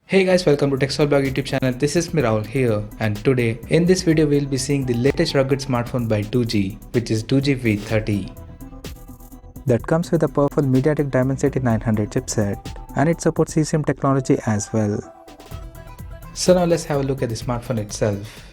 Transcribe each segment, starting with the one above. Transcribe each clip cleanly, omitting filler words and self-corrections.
Hey guys, welcome to TechSole blog YouTube channel. This is me Rahul here, and today in this video we'll be seeing the latest rugged smartphone by Doogee, which is Doogee V30. That comes with a powerful MediaTek Dimensity 900 chipset, and it supports eSIM technology as well. So now let's have a look at the smartphone itself.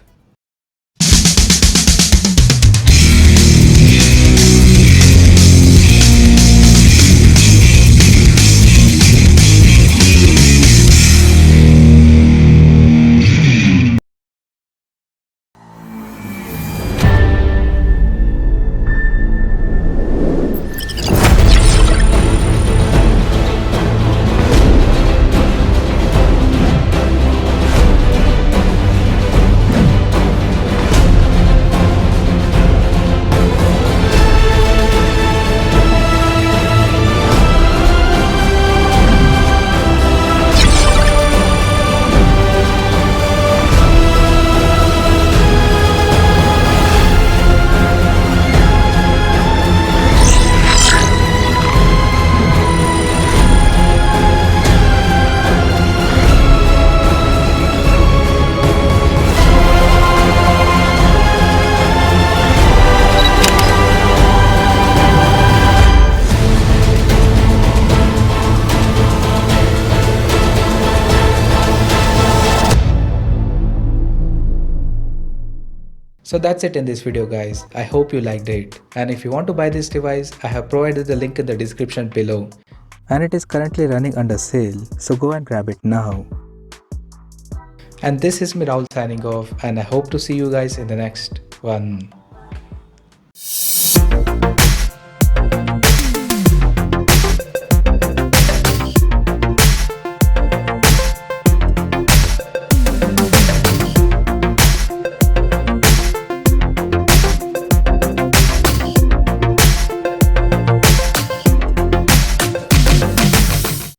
So that's it in this video guys. I hope you liked it. And if you want to buy this device, I have provided the link in the description below. And it is currently running under sale, so go and grab it now. And this is me Rahul signing off, and I hope to see you guys in the next one.